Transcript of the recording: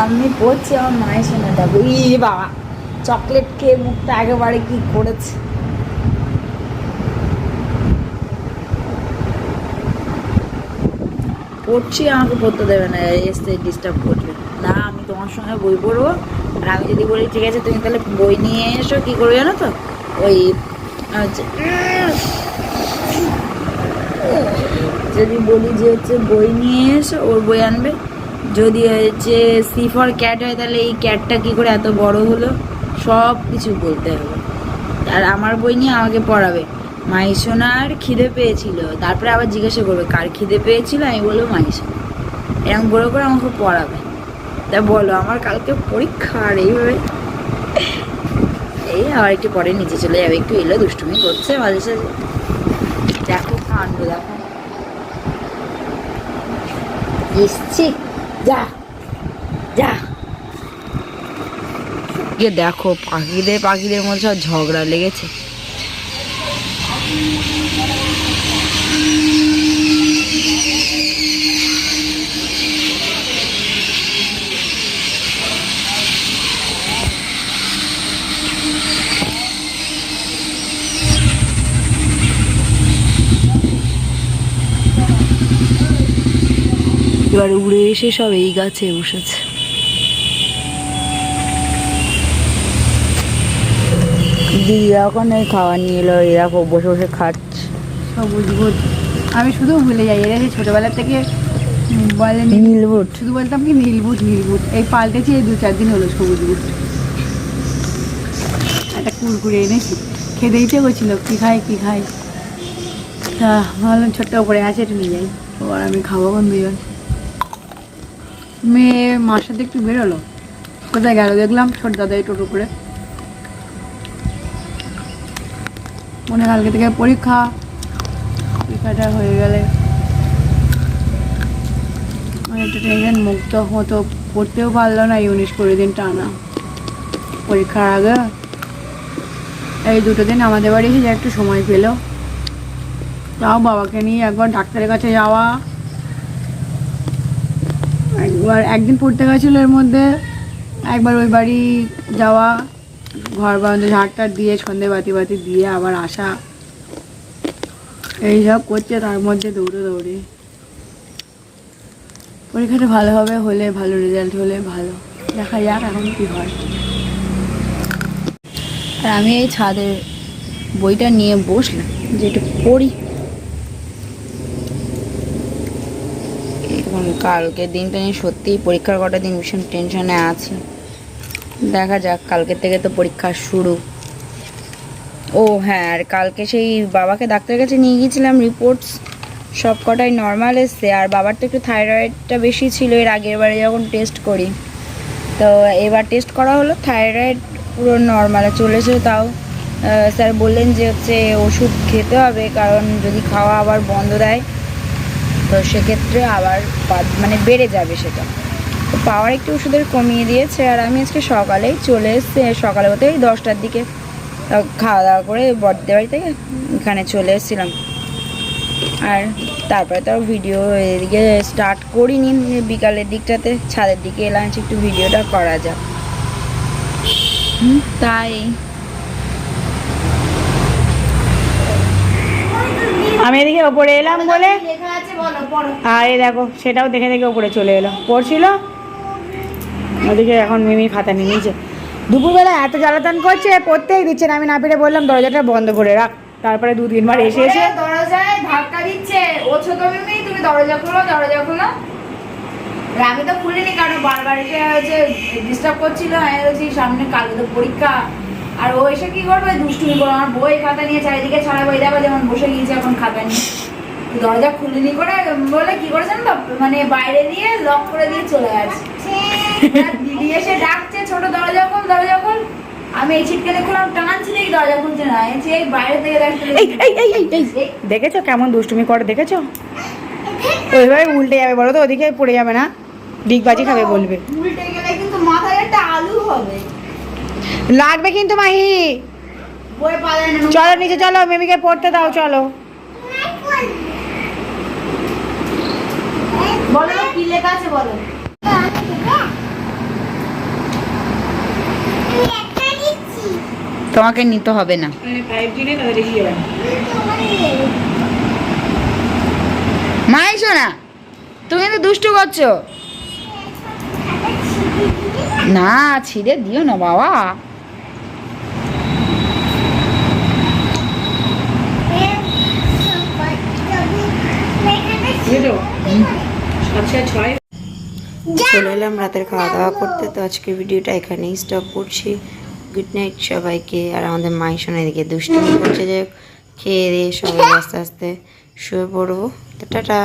আমি পড়ছি আমার মায়ের সঙ্গে দেখো ই বাবা চকলেট খেয়ে মুখটা একেবারে কি করেছে। পড়ছি আমাকে পড়তে দেবে না, এসে ডিস্টার্ব করবে না। আমি তোমার সঙ্গে বই পড়বো আর আমি যদি বলি ঠিক আছে তুমি তাহলে বই নিয়ে এসো, কী করবে জানো তো, ওই যদি বলি যে হচ্ছে বই নিয়ে এসো ওর বই আনবে, যদি হচ্ছে সি ফর ক্যাট হয় তাহলে এই ক্যাটটা কী করে এত বড় হলো, সব কিছু বলতে হবে। আর আমার বই নিয়ে আমাকে পড়াবে মাইসোনার খিদে পেয়েছিল, তারপরে আবার জিজ্ঞাসা করবে কার খিদে পেয়েছিল, আমি বলবো মাইসোনা, এরকম করে আমাকে পড়াবে। তা বলো আমার কালকে পরীক্ষা আর এইভাবে এই আবার একটু পরে নিচে চলে যাবে, একটু এলো দুষ্টুমি করছে মাঝে সাঝে। দেখো কাণ্ড দেখো, এসছি যা যা দেখো পাখিদের মধ্যে সব ঝগড়া লেগেছে। এবার উড়ে এসে সব এই গাছে বসেছে। দিদিরা ওখানে খাওয়া নিয়ে এলো, এরা বসে বসে খাচ্ছে সবুজ বুট। আমি শুধু ভুলে যাই, এরা যে ছোটোবেলার থেকে বলে নীলবুট, শুধু বলতাম কি নীলবুট নীলবুট, এই পাল্টেছি এই 2-4 দিন হলো সবুজ বুট। একটা কুরকুরে এনেছি, খেতে ইচ্ছে করছিল কী খাই তা ভাবলাম ছোট্ট উপরে আছে একটু নিয়ে যাই, আর আমি খাবো দুজন। মেয়ে মার সাথে একটু বেরোলো, কোথায় গেল দেখলাম ছোট দাদাই টোটো করে। মনে কালকে থেকে পরীক্ষাটা হয়ে গেলে একটু টেনশন মুক্ত হতো, পড়তেও পারলো না 19-20 দিন টানা পরীক্ষার আগে। এই 2 দিন আমাদের বাড়ি এসে একটু সময় পেলো, তাও বাবাকে নিয়ে একবার ডাক্তারের কাছে যাওয়া, একদিন পড়তে গেছিলো, এর মধ্যে একবার ওই বাড়ি যাওয়া, ঘর বারান্দা ঝাড়টার দিয়ে সন্ধে বাতি দিয়ে আবার আসা, এইসব করছে। তার মধ্যে দৌড়ে পরীক্ষাটা ভালোভাবে হলে ভালো, রেজাল্ট হলে ভালো, দেখা যাক এখন কি হয়। আর আমি এই ছাদের বইটা নিয়ে বসলাম যে একটু পড়ি। এখন কালকের দিনটা নিয়ে সত্যিই পরীক্ষার কটা দিন ভীষণ টেনশনে আছি, দেখা যাক কালকের থেকে তো পরীক্ষা শুরু। ও হ্যাঁ, আর কালকে সেই বাবাকে ডাক্তারের কাছে নিয়ে গিয়েছিলাম, রিপোর্টস সব কটাই নর্মাল এসছে, আর বাবার তো একটু থাইরয়েডটা বেশি ছিল এর আগের বারে যখন টেস্ট করি, তো এবার টেস্ট করা হলো থাইরয়েড পুরো নর্মালে চলেছে। তাও স্যার বললেন যে হচ্ছে ওষুধ খেতে হবে, কারণ যদি খাওয়া আবার বন্ধ দেয় তো সেক্ষেত্রে আবার মানে বেড়ে যাবে সেটা। তো পাওয়ার একটু ওষুধের কমিয়ে দিয়েছে। আর আমি আজকে সকালেই চলে এসেছি, সকালে বলতে এই 10টার দিকে খাওয়া দাওয়া করে বড়দের বাড়ি থেকে এখানে চলে এসেছিলাম। আর তারপরে তো ভিডিও এদিকে স্টার্ট করিনি, বিকালের দিকটাতে ছাদের দিকে এলাম একটু ভিডিওটা করা যাক, তাই আমি এদিকে ওপরে এলাম বলে, আর এই দেখো সেটাও দেখে দেখে ওপরে চলে এলো, পড়ছিল ওদিকে। এখন মিমি খাতা নিয়ে নিয়েছে, দুপুরবেলা এত জ্বালাতন করছে, পড়তেই দিচ্ছে না। আমি না পেরে বললাম দরজাটা বন্ধ করে রাখ, তারপরে 2-3 বার এসে দরজায় ধাক্কা দিচ্ছে, ও ছোট মিমি তুমি দরজা খোলো। আমি তো খুলিনি কারণ বারবার এসে হচ্ছে ডিস্টার্ব করছিল, সামনে কালকে তো পরীক্ষা, আর ও এসে কি করবে দুষ্টুমি করো, আমার বই খাতা নিয়ে চারিদিকে ছড়াবো, দেখো যেমন বসে গিয়েছে এখন খাতা নিয়ে। দরজা খুলিনি করে বলে কি করেছেন তো, মানে বাইরে দিয়ে লক করে দিয়ে চলে গেছে। দিদি এসে ডাকছে ছোট দরজা খোল, আমি এই ছিটকে খুললাম, টানছি দেখি দরজা খুলছে না, এই বাইরে থেকে দেখেছো কেমন দুষ্টুমি করে, দেখেছো? ওইভাবে উল্টে যাবে বলো তো, ওদিকে পড়ে যাবে না, ডিগবাজি খাবে বলবে। উল্টে গেলে কিন্তু মাথায় একটা আলু হবে, লাগবে কিন্তু মাহি। চলো নিচে চলো, মিমিকে পড়তে দাও, চলো। বলো কি লেখা আছে বলো। তোমাকে নিতে হবে না। 5G নেই তাদের এগিয়ে যাবে। মা এসো না, তুমি তো দুষ্টু করছো। না ছিঁড়ে দিও না বাবা। বুঝেছো? 7/6 চলে এলাম রাতের খাওয়া দাওয়া করতে। তো আজকে ভিডিওটা এখানেই স্টপ করছি। গুড নাইট সবাইকে। আর আমাদের মাই শোনা এদিকে দুষ্টুমি করছে, যে খেয়ে দিয়ে সবাই আস্তে আস্তে শুয়ে পড়বো। তো টাটা।